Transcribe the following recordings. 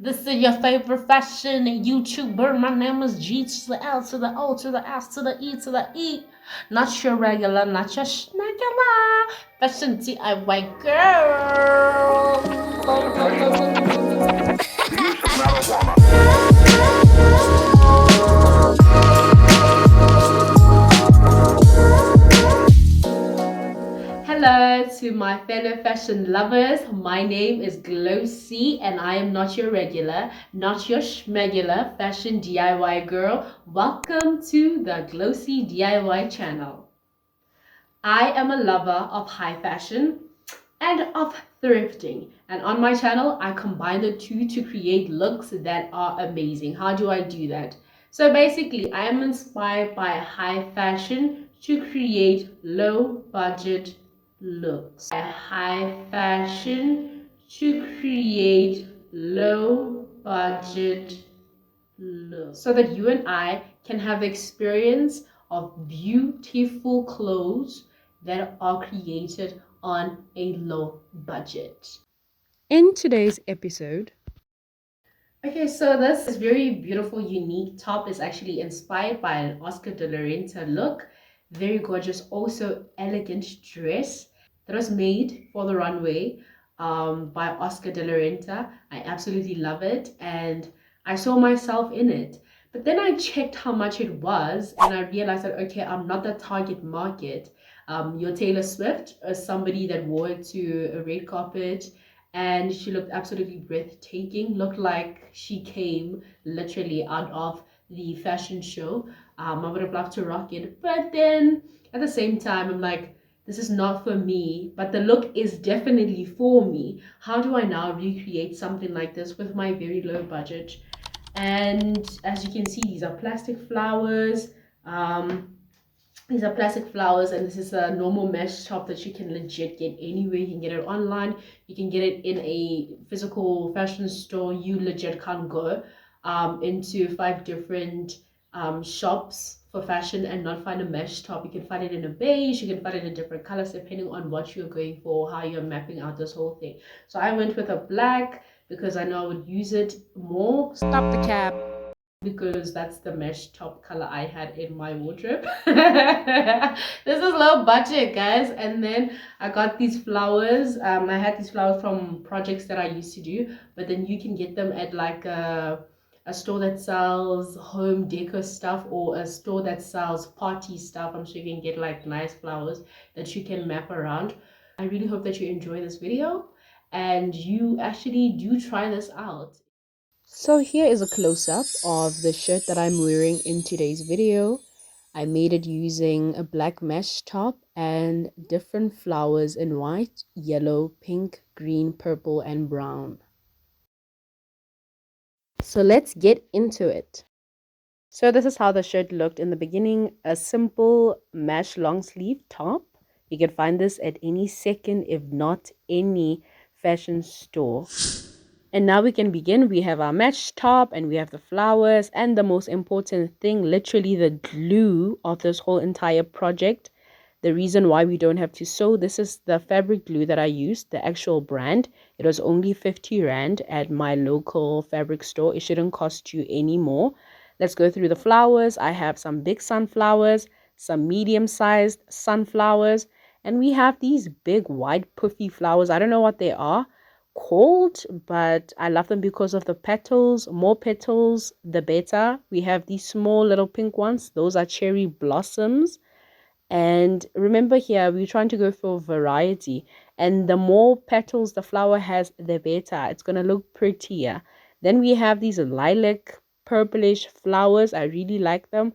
This is your favorite fashion YouTuber. My name is G to the L to the O to the S to the E to the E. Not your regular, not your schmegular. Fashion DIY girl. Hello to my fellow fashion lovers. My name is Glossy and I am not your regular, not your schmegular fashion DIY girl. Welcome to the Glossy DIY channel. I am a lover of high fashion and of thrifting, and on my channel I combine the two to create looks that are amazing. How do I do that? So basically I am inspired by high fashion to create low budget looks. High fashion to create low budget looks so that you and I can have the experience of beautiful clothes that are created on a low budget. In today's episode, okay, so this very beautiful, unique top is actually inspired by an Oscar de la Renta look. Very gorgeous, also elegant dress that was made for the runway by Oscar de la Renta. I absolutely love it and I saw myself in it. But then I checked how much it was and I realized that, okay, I'm not the target market. Your Taylor Swift is somebody that wore it to a red carpet and she looked absolutely breathtaking, looked like she came literally out of the fashion show. I would have loved to rock it, but then at the same time I'm like, this is not for me, but the look is definitely for me. How do I now recreate something like this with my very low budget? And as you can see, these are plastic flowers. um these are plastic flowers, and this is a normal mesh top that you can legit get anywhere. You can get it online, you can get it in a physical fashion store. You legit can't go into five different shops for fashion and not find a mesh top. You can find it in a beige, you can find it in different colors depending on what you're going for, how you're mapping out this whole thing. So I went with a black because I know I would use it more. Stop the cap, because that's the mesh top color I had in my wardrobe. This is low budget, guys. And then I got these flowers. I had these flowers from projects that I used to do, but then you can get them at like a store that sells home decor stuff or a store that sells party stuff. I'm sure you can get like nice flowers that you can map around. I really hope that you enjoy this video and you actually do try this out. So here is a close-up of the shirt that I'm wearing in today's video. I made it using a black mesh top and different flowers in white, yellow, pink, green, purple, and brown. So let's get into it. So this is how the shirt looked in the beginning. A simple mesh long sleeve top. You can find this at any second, if not any fashion store. And now we can begin. We have our mesh top and we have the flowers and the most important thing, literally the glue of this whole entire project. The reason why we don't have to sew, this is the fabric glue that I used, the actual brand. It was only 50 Rand at my local fabric store. It shouldn't cost you any more. Let's go through the flowers. I have some big sunflowers, some medium-sized sunflowers, and we have these big white puffy flowers. I don't know what they are called, but I love them because of the petals. More petals, the better. We have these small little pink ones. Those are cherry blossoms. And remember here, we're trying to go for variety. And the more petals the flower has, the better. It's going to look prettier. Then we have these lilac purplish flowers. I really like them.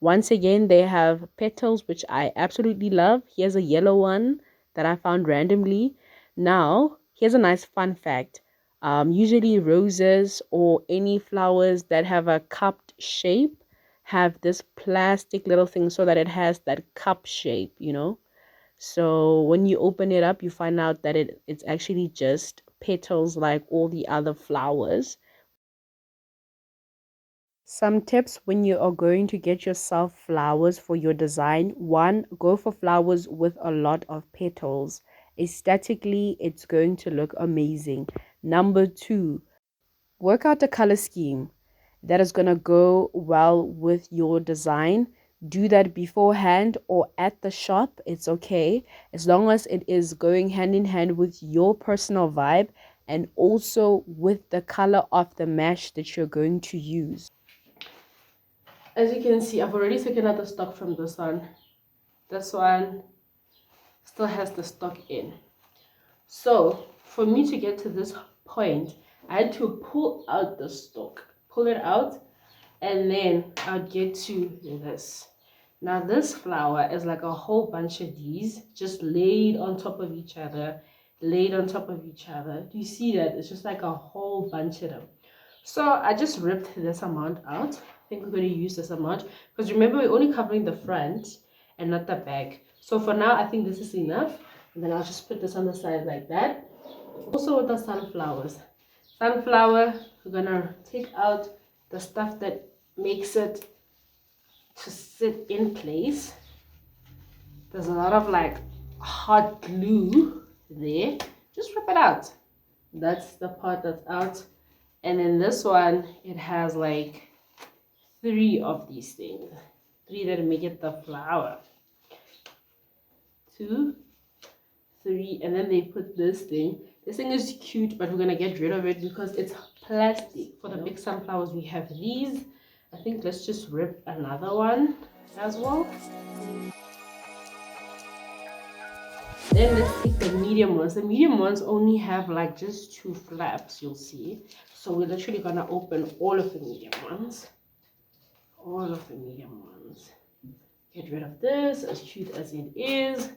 Once again, they have petals, which I absolutely love. Here's a yellow one that I found randomly. Now, here's a nice fun fact. Usually roses or any flowers that have a cupped shape have this plastic little thing so that it has that cup shape, you know. So when you open it up, you find out that it's actually just petals like all the other flowers. Some tips when you are going to get yourself flowers for your design. One, go for flowers with a lot of petals. Aesthetically, it's going to look amazing. Number two, Work out a color scheme that is going to go well with your design. Do that beforehand or at the shop. It's okay as long as it is going hand in hand with your personal vibe and also with the color of the mesh that you're going to use. As you can see, I've already taken out the stock from this one. This one still has the stock in. So for me to get to this point, I had to pull out the stock, pull it out, and then I'll get to this. Now this flower is like a whole bunch of these just laid on top of each other, laid on top of each other. Do you see that? It's just like a whole bunch of them. So I just ripped this amount out. I think we're going to use this amount because remember we're only covering the front and not the back. So for now I think this is enough, and then I'll just put this on the side like that. Also with the sunflowers, we're gonna take out the stuff that makes it to sit in place. There's a lot of like hot glue there. Just rip it out. That's the part that's out. And then this one, it has like 3 of these things. 3 that make it the flower. 2, 3, and then they put this thing. This thing is cute, but we're gonna get rid of it because it's plastic. For the big sunflowers, we have these. I think let's just rip another one as well. Then let's take the medium ones. The medium ones only have like just 2 flaps, you'll see. So we're literally gonna open all of the medium ones. All of the medium ones. Get rid of this, as cute as it is.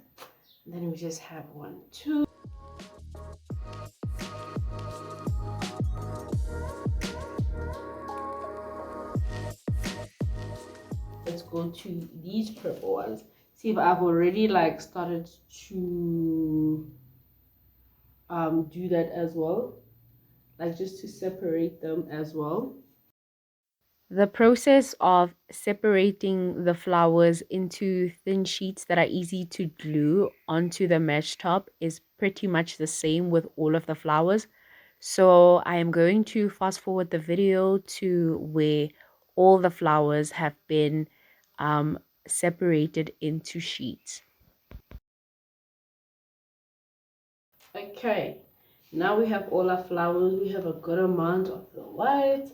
And then we just have 1, 2. Let's go to these purple ones. See if I've already like started to do that as well, like just to separate them as well. The process of separating the flowers into thin sheets that are easy to glue onto the mesh top is pretty much the same with all of the flowers. So I am going to fast forward the video to where all the flowers have been separated into sheets. Okay, now we have all our flowers. We have a good amount of the white,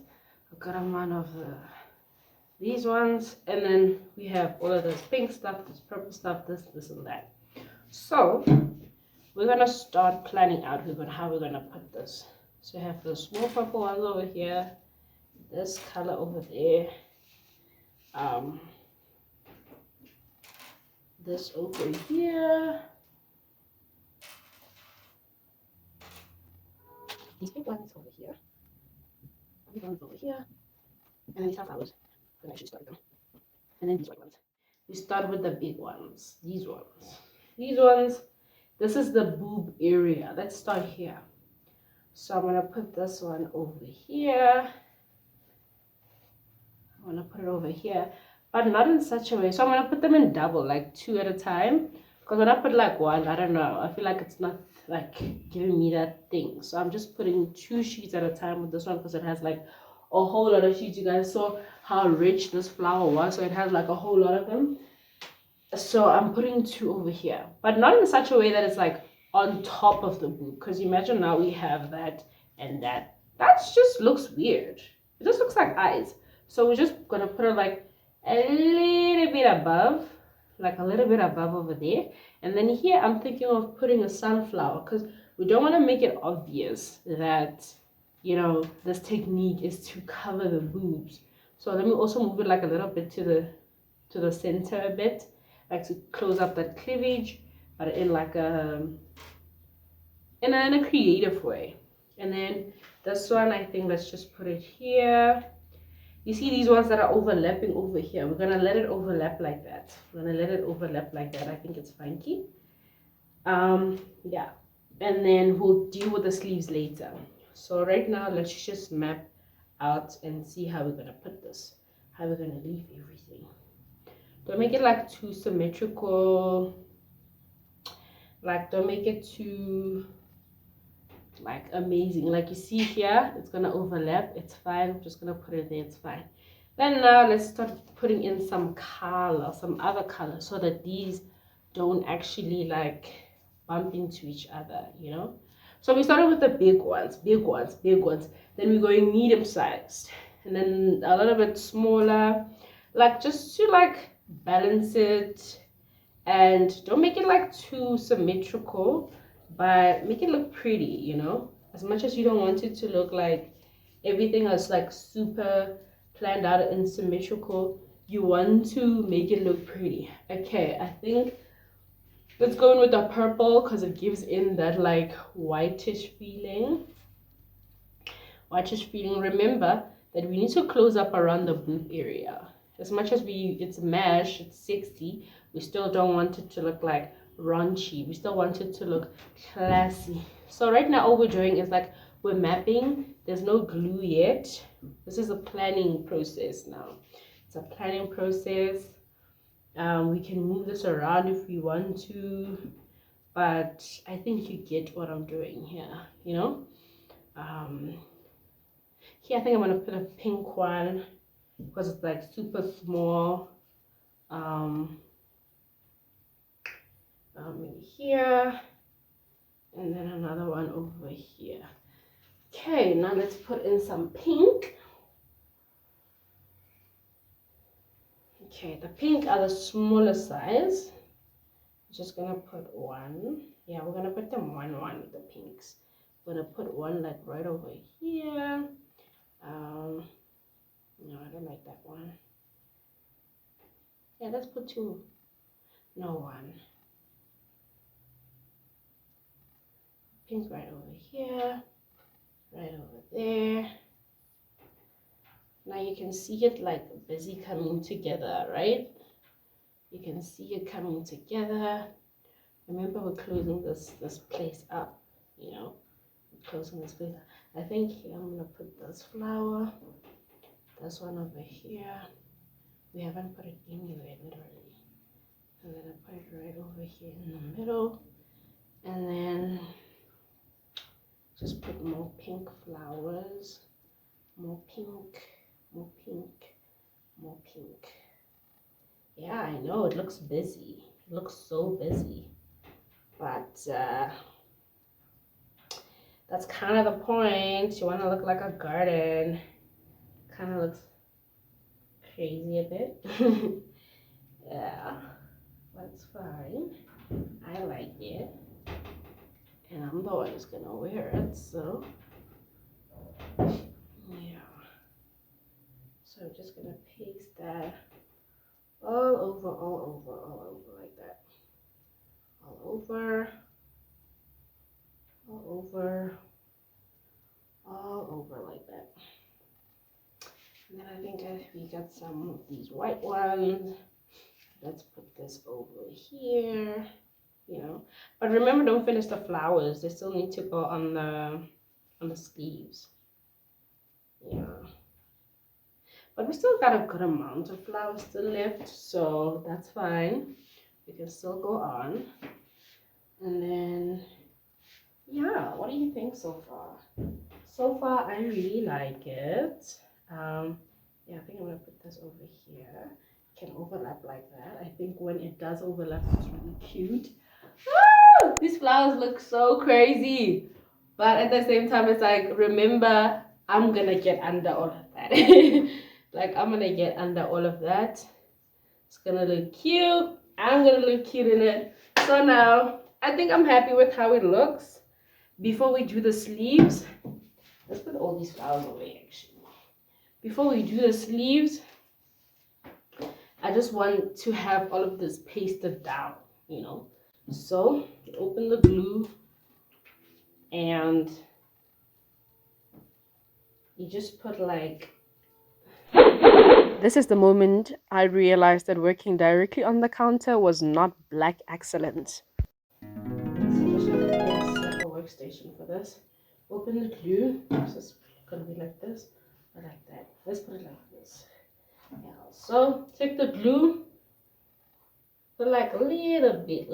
a good amount of these ones, and then we have all of this pink stuff, this purple stuff, this and that. So we're gonna start planning out how we're gonna put this. So we have the small purple ones over here, this color over there, this over here, these big ones over here, these ones over here, and then these flowers. I'm gonna actually start them. And then these white ones. We start with the big ones. These ones. These ones. This is the boob area. Let's start here. So I'm gonna put this one over here. I'm gonna put it over here, but not in such a way. So I'm gonna put them in double, like 2 at a time. Because when I put like 1, I don't know, I feel like it's not like giving me that thing. So I'm just putting 2 sheets at a time with this one because it has like a whole lot of sheets. You guys saw how rich this flower was, so it has like a whole lot of them. So I'm putting 2 over here, but not in such a way that it's like on top of the boob, because imagine now we have that and that just looks weird. It just looks like eyes. So we're just gonna put it like a little bit above, like a little bit above over there. And then here I'm thinking of putting a sunflower because we don't want to make it obvious that, you know, this technique is to cover the boobs. So let me also move it like a little bit to the center a bit, like to close up that cleavage, but in like in a creative way. And then this one, I think let's just put it here. You see these ones that are overlapping over here, we're gonna let it overlap like that. We're gonna let it overlap like that. I think it's funky. Yeah, and then we'll deal with the sleeves later. So right now let's just map out and see how we're gonna put this, how we're gonna leave everything. Don't make it like too symmetrical, like don't make it too like amazing. Like you see here, it's gonna overlap. It's fine. I'm just gonna put it there. It's fine. Then now let's start putting in some color, some other color, so that these don't actually like bump into each other, you know. So we started with the big ones, big ones, big ones. Then we're going medium sized, and then a little bit smaller, like just to like balance it, and don't make it like too symmetrical, but make it look pretty, you know. As much as you don't want it to look like everything is like super planned out and symmetrical, you want to make it look pretty. Okay, I think let's go in with the purple because it gives in that like whitish feeling. Whitish feeling. Remember that we need to close up around the boob area. As much as it's mesh, it's sexy, we still don't want it to look like raunchy. We still want it to look classy. So right now all we're doing is like we're mapping. There's no glue yet. This is a planning process now. It's a planning process. We can move this around if we want to, but I think you get what I'm doing here, you know. Here I think I'm gonna put a pink one because it's like super small. Maybe here, and then another one over here. Okay, now let's put in some pink. Okay, the pink are the smaller size. Just gonna put one. Yeah, we're gonna put them one with the pinks. We're gonna put one like right over here. No, I don't like that one. Yeah, let's put two. No, one. Pink right over here, right over there. Now you can see it like busy coming together, right? You can see it coming together. Remember, we're closing this place up, you know. We're closing this place up. I think here I'm gonna put this flower. This one over here. We haven't put it anywhere, literally. And then I put it right over here in the middle. And then just put more pink flowers. More pink, more pink, more pink. Yeah, I know, it looks busy. It looks so busy. But that's kind of the point. You want to look like a garden. Kind of looks crazy a bit. Yeah, that's fine. I like it. And I'm the one who's going to wear it, so yeah. So I'm just going to paste that all over like that. All over, all over like that. And then I think we got some of these white ones. Let's put this over here, you know. But remember, don't finish the flowers. They still need to go on the sleeves. Yeah. But we still got a good amount of flowers still left, so that's fine. We can still go on. And then, yeah, what do you think so far? So far, I really like it. Yeah, I think I'm gonna put this over here. It can overlap like that. I think when it does overlap, it's really cute. Woo! These flowers look so crazy, but at the same time, it's like, remember, I'm gonna get under all of that. Like, I'm gonna get under all of that. It's gonna look cute. I'm gonna look cute in it. So now, I think I'm happy with how it looks. Before we do the sleeves, let's put all these flowers away actually. Before we do the sleeves, I just want to have all of this pasted down, you know. So open the glue and you just put like... This is the moment I realized that working directly on the counter was not black excellence. So just have like a workstation for this. Open the glue. This is gonna be like this or like that. Let's put it like this. Yeah. So take the glue, put like a little bit,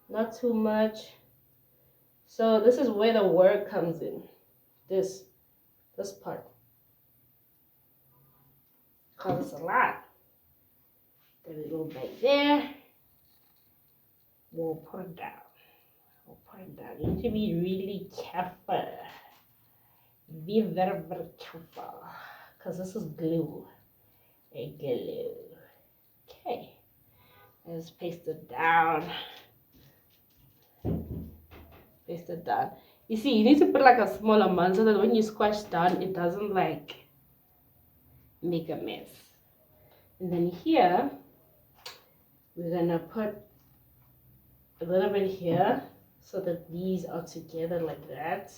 not too much. So this is where the work comes in. This part, cause it's a lot. There we go back there. We'll put it down. We'll put it down. You need to be really careful. Be very, very careful. Cause this is glue. A glue. Okay. Let's paste it down. Paste it down. You see, you need to put like a small amount so that when you squash down, it doesn't like make a mess. And then here, we're gonna put a little bit here so that these are together like that.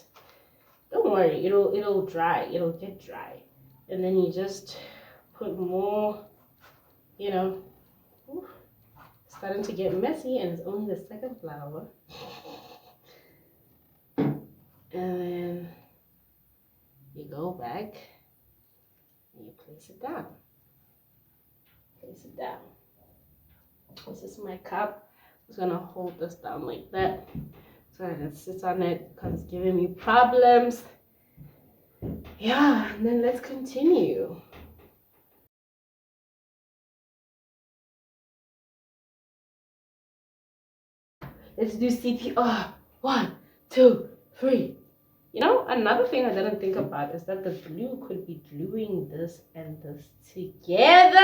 Don't worry, it'll dry. It'll get dry, and then you just put more. You know, ooh, starting to get messy, and it's only the second flower. And then you go back and you place it down. Place it down. This is my cup. I'm just gonna hold this down like that so I can sit on it because it's giving me problems. Yeah, and then let's continue. Let's do CPR. 1, 2, 3. You know, another thing I didn't think about is that the glue could be gluing this and this together.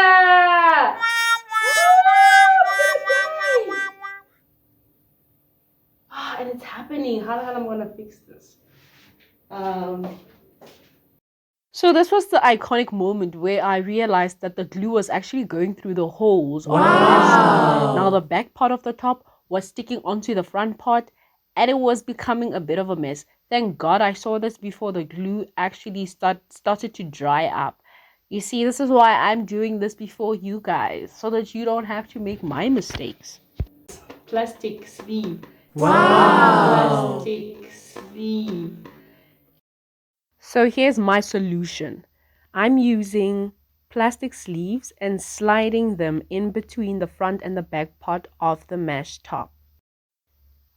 And it's happening. How the hell am I gonna fix this? So this was the iconic moment where I realized that the glue was actually going through the holes on the mast. Now the back part of the top was sticking onto the front part and it was becoming a bit of a mess. Thank God I saw this before the glue actually started to dry up. You see, this is why I'm doing this before you guys, so that you don't have to make my mistakes. Plastic sleeve. Wow. Plastic sleeve. So here's my solution. I'm using plastic sleeves and sliding them in between the front and the back part of the mesh top.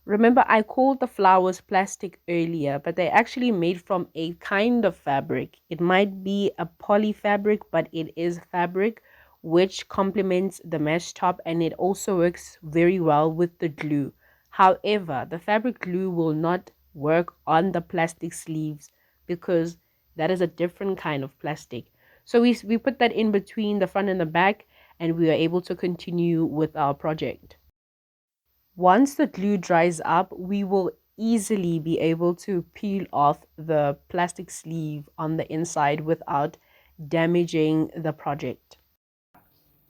Remember, I called the flowers plastic earlier, but they're actually made from a kind of fabric. It might be a poly fabric, but it is fabric which complements the mesh top and it also works very well with the glue. However, the fabric glue will not work on the plastic sleeves because that is a different kind of plastic. So we put that in between the front and the back and we are able to continue with our project. Once the glue dries up, we will easily be able to peel off the plastic sleeve on the inside without damaging the project.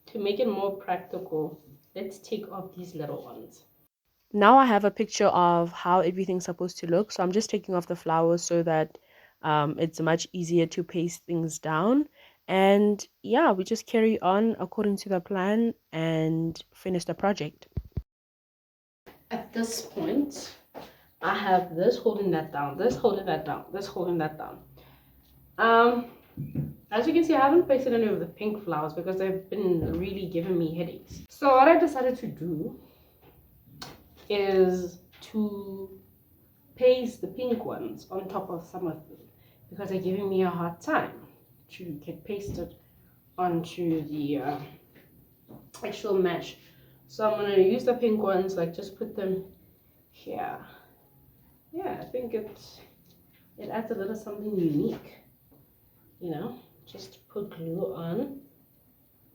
To make it more practical, let's take off these little ones. Now I have a picture of how everything's supposed to look. So I'm just taking off the flowers so that it's much easier to paste things down. And yeah, we just carry on according to the plan and finish the project. At this point, I have this holding that down, this holding that down, this holding that down. As you can see, I haven't pasted any of the pink flowers because they've been really giving me headaches. So what I decided to do is to paste the pink ones on top of some of them because they're giving me a hard time to get pasted onto the actual mesh. So I'm going to use the pink ones, like just put them here. Yeah, I think it adds a little something unique, you know. Just put glue on,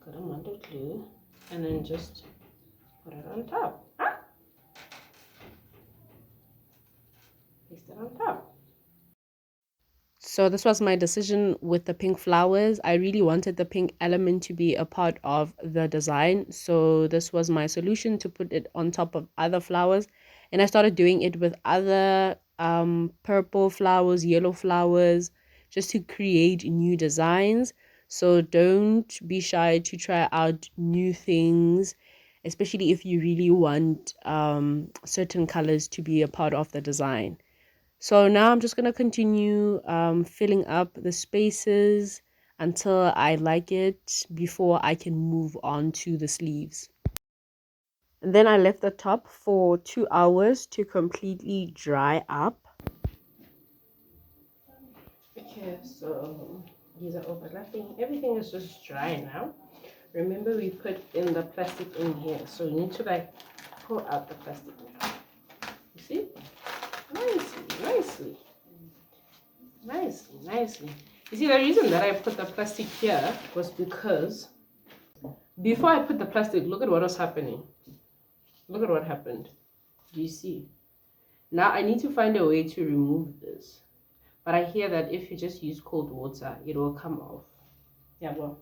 good amount of glue, and then just put it on top. Paste it on top. So this was my decision with the pink flowers. I really wanted the pink element to be a part of the design. So this was my solution to put it on top of other flowers. And I started doing it with other purple flowers, yellow flowers, just to create new designs. So don't be shy to try out new things, especially if you really want certain colors to be a part of the design. So now I'm just going to continue filling up the spaces until I like it before I can move on to the sleeves. And then I left the top for 2 hours to completely dry up. Okay, so these are overlapping. Everything is just dry now. Remember, we put in the plastic in here, so we need to like pull out the plastic now. You see? Nicely. You see, the reason that I put the plastic here was because before I put the plastic, look at what was happening. Look at what happened. Do you see? Now I need to find a way to remove this. But I hear that if you just use cold water, it will come off. Yeah, well,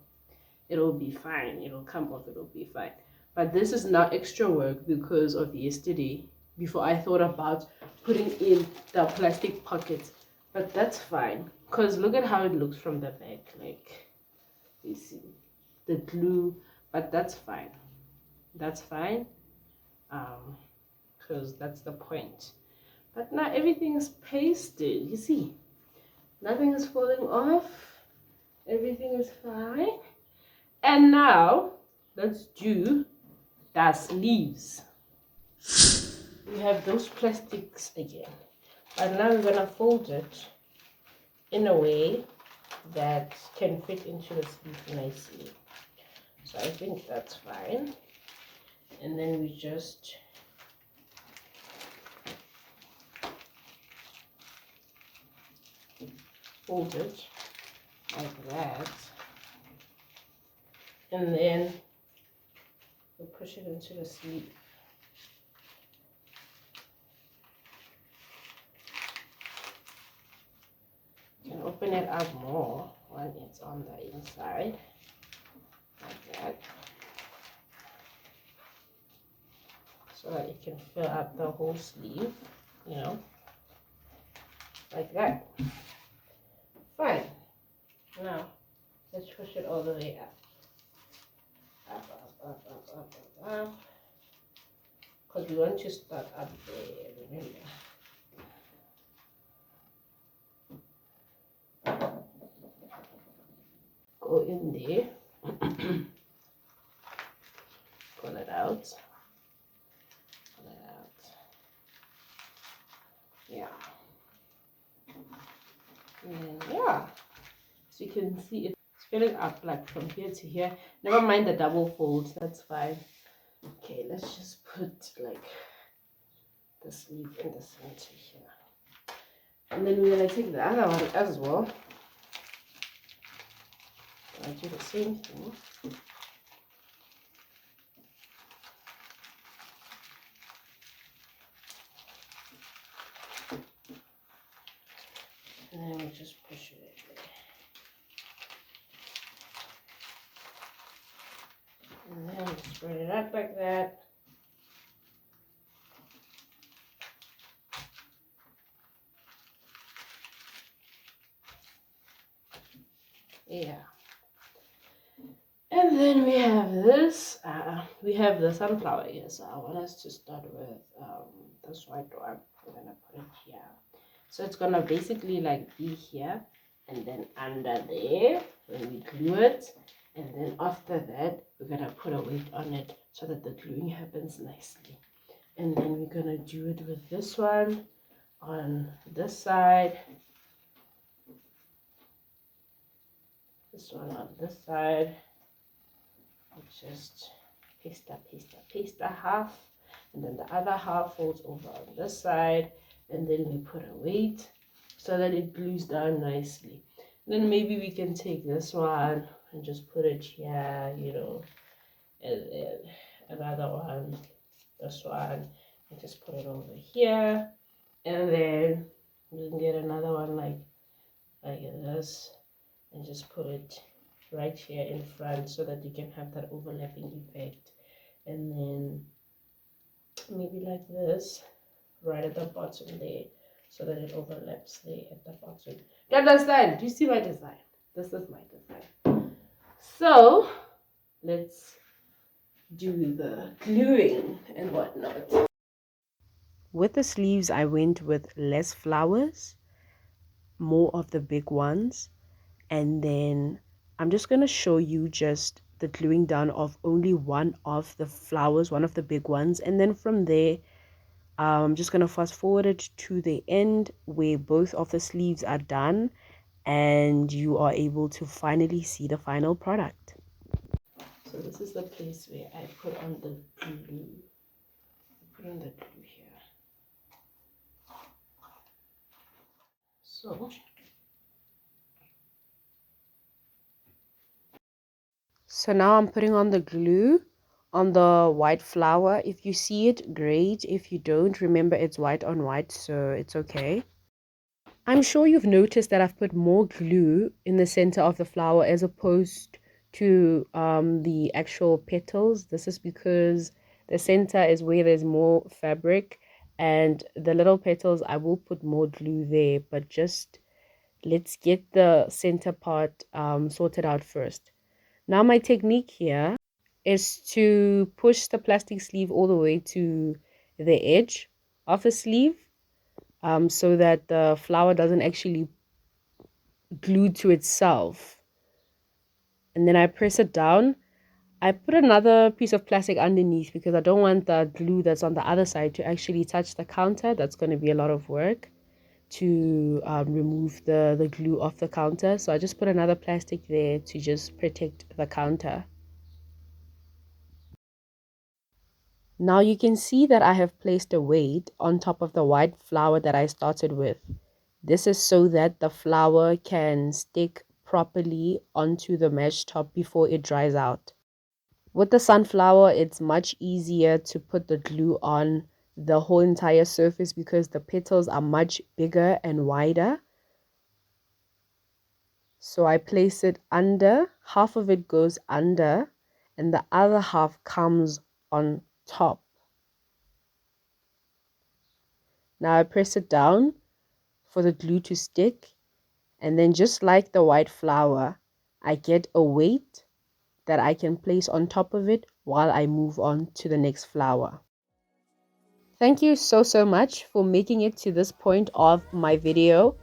it'll be fine. It'll come off, it'll be fine. But this is now extra work because of yesterday, before I thought about putting in the plastic pocket. But that's fine, because look at how it looks from the back. Like, you see, the glue, but that's fine. That's fine, because that's the point. But now everything is pasted, you see. Nothing is falling off. Everything is fine. And now, let's do the sleeves. We have those plastics again. And now we're gonna fold it in a way that can fit into the sleeve nicely. So I think that's fine. And then we just fold it like that. And then we push it into the sleeve. You can open it up more when it's on the inside, like that, so that it can fill up the whole sleeve, you know, like that. Fine. Now, let's push it all the way up. Up. Because we want to start up there, remember. Go in there. Pull it out. Yeah. And yeah. So you can see it's filling up like from here to here. Never mind the double folds, that's fine. Okay, let's just put like the sleeve in the center here. And then we're gonna take the other one as well. I do the same thing. And then we just push it in there. And then spread it out like that. Yeah. And then we have this. We have the sunflower here. So I want us to start with this white one. We're gonna put it here. So it's gonna basically like be here and then under there when we glue it. And then after that, we're gonna put a weight on it so that the gluing happens nicely. And then we're gonna do it with this one on this side. This one on this side. Just paste a half, and then the other half folds over on this side, and then we put a weight so that it glues down nicely. And then maybe we can take this one and just put it here, you know, and then another one, this one, and just put it over here, and then we can get another one like this, and just put it right here in front so that you can have that overlapping effect. And then maybe like this right at the bottom there so that it overlaps there at the bottom. Do you understand? Do you see my design? This is my design. So let's do the gluing and whatnot. With the sleeves, I went with less flowers, more of the big ones, and then I'm just going to show you just the gluing down of only one of the flowers, one of the big ones, and then from there I'm just going to fast forward it to the end where both of the sleeves are done and you are able to finally see the final product. So this is the place where I put on the glue. Put on the glue here. So now I'm putting on the glue on the white flower. If you see it, great. If you don't, remember it's white on white, so it's okay. I'm sure you've noticed that I've put more glue in the center of the flower as opposed to the actual petals. This is because the center is where there's more fabric, and the little petals I will put more glue there, but just let's get the center part sorted out first. Now my technique here is to push the plastic sleeve all the way to the edge of the sleeve, so that the flower doesn't actually glue to itself. And then I press it down. I put another piece of plastic underneath because I don't want the glue that's on the other side to actually touch the counter. That's going to be a lot of work to remove the glue off the counter. So I just put another plastic there to just protect the counter. Now you can see that I have placed a weight on top of the white flower that I started with. This is so that the flower can stick properly onto the mesh top before it dries out. With the sunflower, it's much easier to put the glue on the whole entire surface because the petals are much bigger and wider. So I place it under, half of it goes under, and the other half comes on top. Now I press it down for the glue to stick, and then just like the white flower, I get a weight that I can place on top of it while I move on to the next flower. Thank you so much for making it to this point of my video.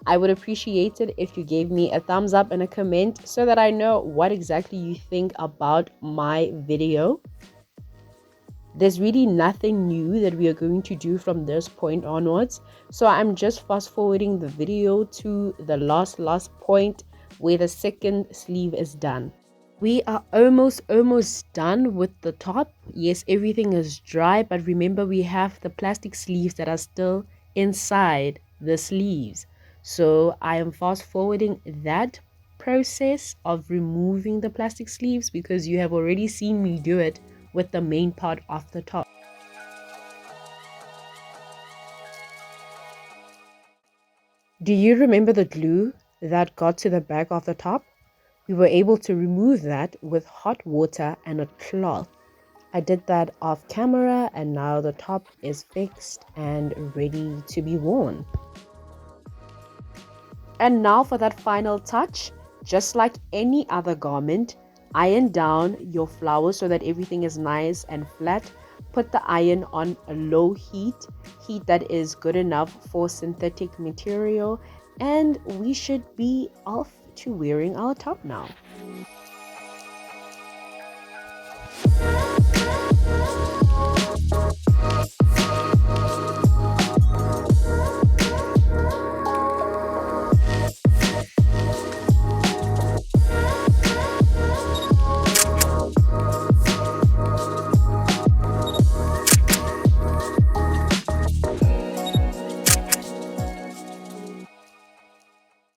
I would appreciate it if you gave me a thumbs up and a comment so that I know what exactly you think about my video. There's really nothing new that we are going to do from this point onwards. So I'm just fast forwarding the video to the last point where the second sleeve is done. We are almost done with the top. Yes, everything is dry, but remember we have the plastic sleeves that are still inside the sleeves. So I am fast forwarding that process of removing the plastic sleeves because you have already seen me do it with the main part of the top. Do you remember the glue that got to the back of the top? We were able to remove that with hot water and a cloth. I did that off camera and now the top is fixed and ready to be worn. And now for that final touch, just like any other garment, iron down your flowers so that everything is nice and flat. Put the iron on a low heat that is good enough for synthetic material, and we should be off to wearing our top now.